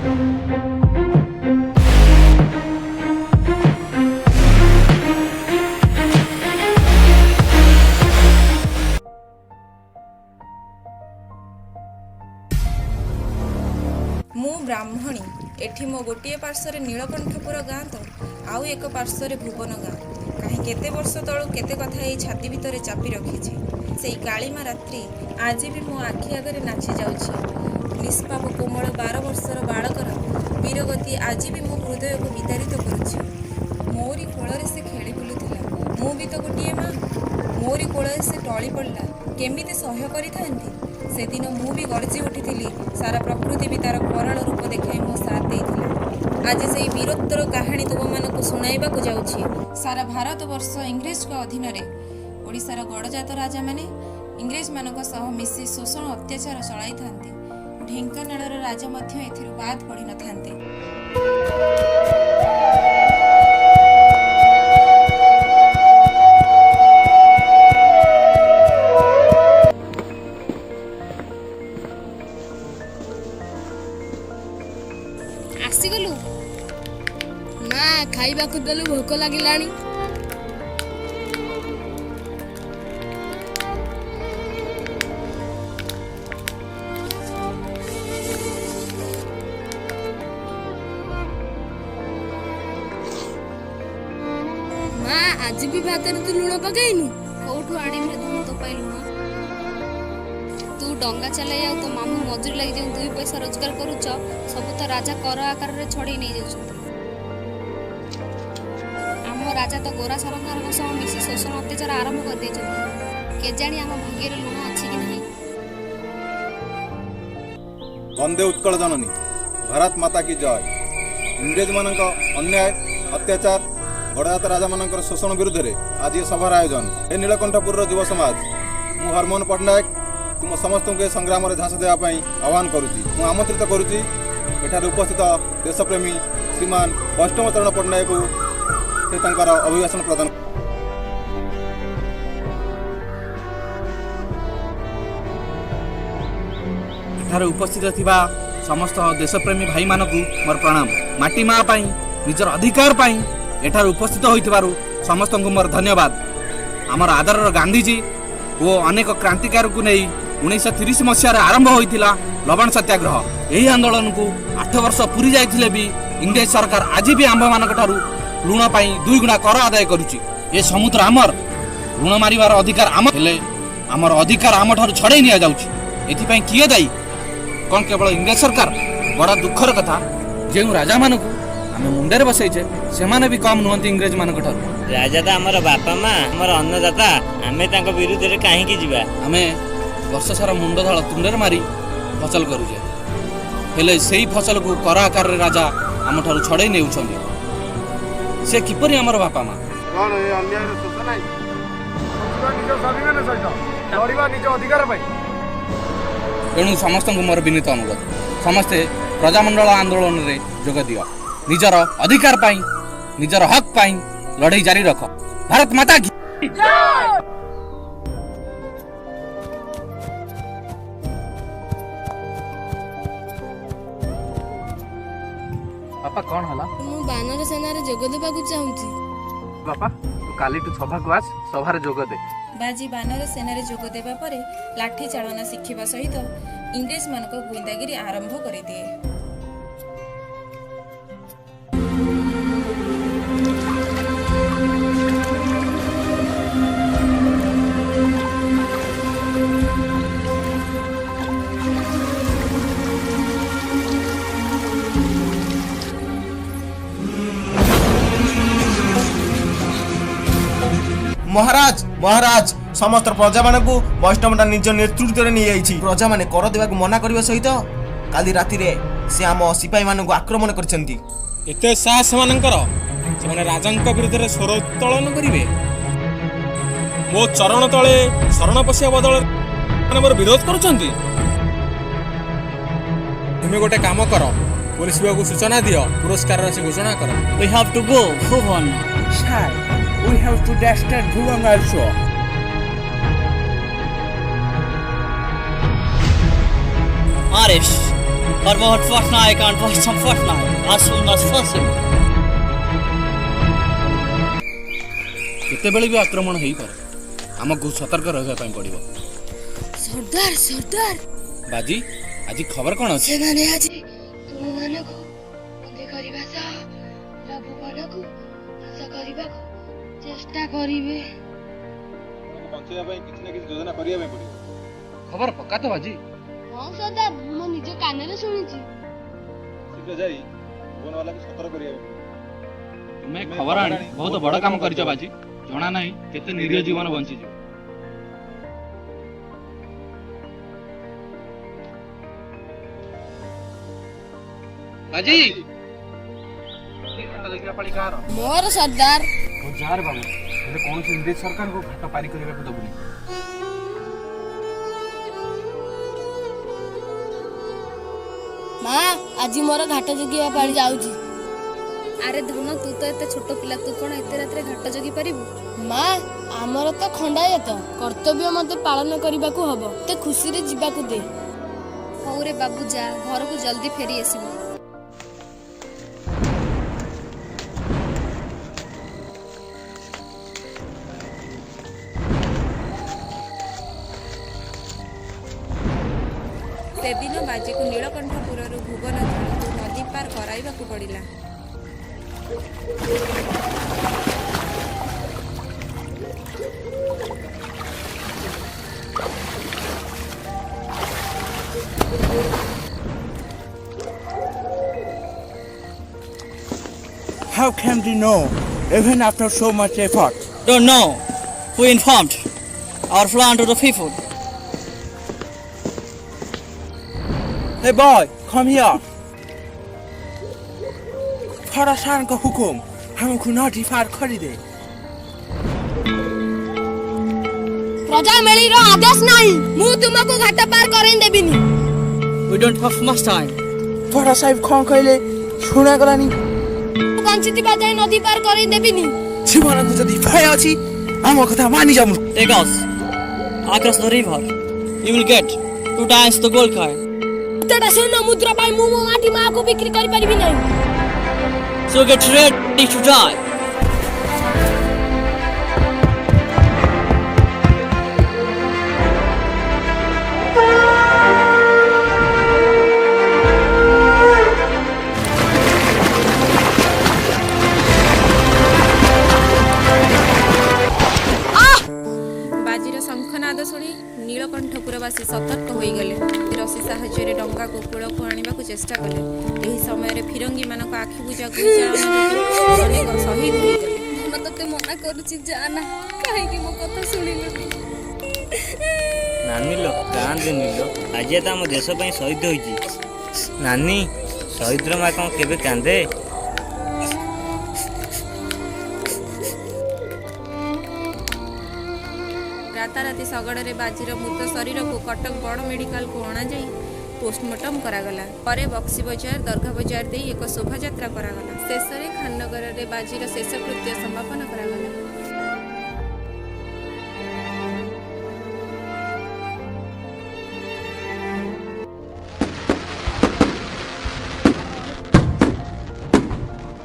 मु ब्राह्मणी एठी मो गोटे पार्श्वर नीलकंठपुर गाँ तो आउ एक पार्श्वर भुवन गाँ कहीं केते वर्ष तलू केते कथा ये छाती भितर चापी रखी से कालीमा रात्रि आज भी मो आखि आगे नाची जाऊँ। निष्पाप कोमल 12 वर्षर बालकर वीरगति आज भी मो हृदय को विताड़ित करुच्ची। मोरी कोल से खेली बुलूला मु भी तो गोटे माँ मोरी कोल से टली पड़ा केमिति सह्य करि से दिन मु भी गर्जी उठी सारा प्रकृति भी तार कराल रूप देखाई मो साथ देइथिला। आज से वीरत्वर कहानी तुम मानक शुणाइबा को जाउछि। सारा भारत वर्ष इंग्रेज को अधीन रे ओडिसार गड़जात राजा माने इंग्रेज मानक सह मिसी शोषण अत्याचार चलाई थांते। ढेंकानाळर राजा मध्य एथिरु बाद पड़ी न थांते। आसीगलु ना खाइबा को देलु भोक लागिलानी। माँ आज भी भात तू लुण पकाइनु कोठु आणी में धुन तो पाई लुण तू डंगा चलाई आ तो मामू मजूरी लगी जो 2 पैसा रोजगार करुच सब तो राजा कर आकार रे छड़े नहीं जाउछन। आम राजा तो गोरा सरकार सह मिसी शोषण अत्याचार आरंभ कर देछन के जानी आम भाग्य रे लुण अछि कि नहीं। वंदे उत्कल जननी भारत माता की जय। इंग्रेज मानक अन्याय अत्याचार गड़जात राजा मानकर शोषण विरुद्ध रे आज ये सभार आयोजन ए नीलकंठपुर युव समाज मु हरमोहन पट्टनायक तुम समस्त के संग्राम में झांस देवाई आह्वान करुच्ची मु आमंत्रित करुच्ची एठार उपस्थित देशप्रेमी श्रीमान वैष्णव चरण पट्टनायक से तांकर अभिभाषण प्रदान। एठार उपस्थित थिबा समस्त देशप्रेमी भाई मानक मोर प्रणाम। माटी माँ पाई निजर अधिकार पाई एठार उपस्थित होइथिबारु समस्त को मोर धन्यवाद। आमर आदरर गांधीजी वो अनेक क्रांतिकार को नहीं 1930 मसीह आरंभ होइथिला लवण सत्याग्रह। यही आंदोलन को 8 वर्ष पूरी जाइथिले भी इंग्रेज सरकार आज भी आंभ मानक ठारू लुण पाई 2 गुणा कर आदाय करुची। ये समुद्र आमर लुण मारिबार अधिकार आम हेले आमर अधिकार आम ठारू छड़े निया जाउची। एथिपई किए दायी कौन केवल इंग्रेज सरकार बड़ा दुखर कथा जो राजा मानक आम मुंडे बसैचे से माने भी कम नुहंती इंग्रेज मानक ठारू। राजा तो आमर बापा माँ आमर अन्नदाता आमे तांको विरुद्ध रे काहे की जीवा। आमे वर्ष सारा मुंड धड़ तुंडे मारी फसल करुचे हेले सेही फसल को कर आकार रे राजा आम ठारू छड़े नेउछंदी से किपरि आमर बापा माँ कोन ए अन्याय रे शोषण नाही निज स्वाभिमान सहित लड़िबा निज अधिकार पाई। तेणु समस्त मोर विनीत अनुरोध समस्ते प्रजामंडल आंदोलन रे जोग दियो निजर अधिकार पाई निजर हक पाई लड़ाई जारी रख। भारत माता की बापा कौन हला मु बानर सेना रे जोग देबा को चाहूची। बापा तू काली तू सभा को आस सभा रे जोग दे। बाजी बानर सेना जोग देवा परे लाठी चालना शिखिबा सहित इंग्रेज मानक गुइंदागिरी आरंभ करि दिए। महाराज महाराज समस्त प्रजा मान को वैष्णवटा निज नेतृत्व में नहीं प्रजा माने कर देवा मना करने सहित काली राति रे से आम सिपाही मान को आक्रमण करछंती। एते साहस मानकर से राजा विरुद्ध में स्वर उत्तोलन करेंगे मो चरण तले शरण पशिया बदल मोर विरोध करुछंती। तुमे गोटे काम कर पुलिस विभाग को सूचना दियो पुरस्कार राशि घोषणा कर। We have to go Bhuvan. Sir, we have to destroy Bhuvan also. Arish, or what Fortnite and watch some Fortnite as soon as possible. କେତେବେଳେ ବି ଆକ୍ରମଣ ହେଇପାରେ ଆମକୁ ସତର୍କ ରହିବା ପାଇଁ ପଡ଼ିବ। ସର୍ଦ୍ଦାର ସର୍ଦ୍ଦାର ବାଜି ଆଜି ଖବର କ'ଣ ଅଛି? ସେମାନେ ଆଜି ତୁମମାନଙ୍କୁ ବନ୍ଦୀ କରିବା ସହ ପ୍ରଭୁମାନଙ୍କୁ ନାଶ କରିବାକୁ ଚେଷ୍ଟା କରିବେ। ବଞ୍ଚାଇବା ପାଇଁ କିଛି ନା କିଛି ଯୋଜନା କରିବା ପାଇଁ ପଡ଼ିବ। ଖବର ପକ୍କା ତ ବାଜି? ହଁ ସର୍ଦ୍ଦାର, ମୁଁ ନିଜ କାନରେ ଶୁଣିଛି। ଶୀଘ୍ର ଯାଇ ଭୁବନବାଲାକୁ ସତର୍କ କରିବା ପାଇଁ ତୁମେ ଖବର ଆଣି ବହୁତ ବଡ଼ କାମ କରିଛ ବାଜି। ଜଣା ନାହିଁ କେତେ ନିରୀହ ଜୀବନ ବଞ୍ଚିଯିବ। ବାଜି ମୋର ସର୍ଦ୍ଦାର। ଯାହାର ବାବୁ ହେଲେ କୌଣସି ଇଂରେଜ ସରକାରଙ୍କୁ ଘାଟ ପାରି କରିବାକୁ ଦେବୁନି। ମା, ଆଜି ମୋର ଘାଟ ଜଗିବା ପାଳି ଯାଉଛି। ଆରେ ଧନ, ତୁ ତ ଏତେ ଛୋଟ ପିଲା, ତୁ କଣ ଏତେ ରାତିରେ ଘାଟ ଜଗି ପାରିବୁ? ମା, ଆମର ତ ଖଣ୍ଡାୟତ, କର୍ତ୍ତବ୍ୟ ମତେ ପାଳନ କରିବାକୁ ହବ। te ଖୁସିରେ ଯିବାକୁ ଦେ। ହଉ ରେ ବାବୁ, ଯା, ଘରକୁ ଜଲ୍ଦି ଫେରି ଆସିବୁ। ସେଦିନ ବାଜିକୁ ନୀଳକଣ୍ଠପୁରରୁ ଭୁବନକୁ ନଦୀ ପାର କରାଇବାକୁ ପଡ଼ିଲା। How can we know, even after so much effort? Don't know. Who informed our plan to the people? Hey boy, come here. फरासान का हुकुम हमको नदी पार कर दे। ପ୍ରଜା ମେଳିର ଆଦେଶ ନାହିଁ, ମୁଁ ତୁମକୁ ଘାଟ ପାର କରେଇ ଦେବିନି। We don't have much time. फरा साहिब कौन कहले शुना गलानी ବଞ୍ଚିଥିବା ଯାଏ ନଦୀ ପାର କରେଇ ଦେବିନି। जीवन को जदी भय अछि हम कथा मानि जामु। Take us across the river. You will get 2 times the gold coin. ଏତେଟା ସ୍ୱର୍ଣ୍ଣ ମୁଦ୍ରା ପାଇଁ ମୁଁ ମୋ ମାଟି ମାଆକୁ ବିକ୍ରି କରିପାରିବି ନାହିଁ। So get ready to die. ବାଜିର ଶଙ୍ଖନାଦ ଶୁଣି ନୀଳକଣ୍ଠପୁରବାସୀ ସତର୍କ ହୋଇଗଲେ। ରଶି ସାହାଯ୍ୟରେ ଡଙ୍ଗାକୁ କୂଳକୁ ଆଣିବାକୁ ଚେଷ୍ଟା କଲେ। ଏହି ସମୟରେ ଫିରଙ୍ଗୀମାନଙ୍କ ଆଖି ବୁଜା ଗୁଳିଚାଳନା ଯୋଗୁଁ ଅନେକ ଶହୀଦ ହୋଇଗଲେ। ଧନ, ତତେ ମନା କରୁଛି, ଯା ନା, କାହିଁକି ମୋ କଥା ଶୁଣିଲୁନି? ନାନୀ ଲୋ, କାନ୍ଦେନି ଲୋ, ଆଜି ତ ଆମ ଦେଶ ପାଇଁ ଶହୀଦ ହୋଇଛି। ନାନୀ, ଶହୀଦର ମା କ'ଣ କେବେ କାନ୍ଦେ? ରାତାରାତି ଶଗଡ଼ରେ ବାଜିର ମୃତ ଶରୀରକୁ କଟକ ବଡ଼ ମେଡିକାଲକୁ ଅଣାଯାଇ ପୋଷ୍ଟମର୍ଟମ କରାଗଲା। ପରେ ବକ୍ସି ବଜାର, ଦର୍ଘା ବଜାର ଦେଇ ଏକ ଶୋଭାଯାତ୍ରା କରାଗଲା। ଶେଷରେ ଖାନନଗରରେ ବାଜିର ଶେଷକୃତ୍ୟ ସମାପନ କରାଗଲା।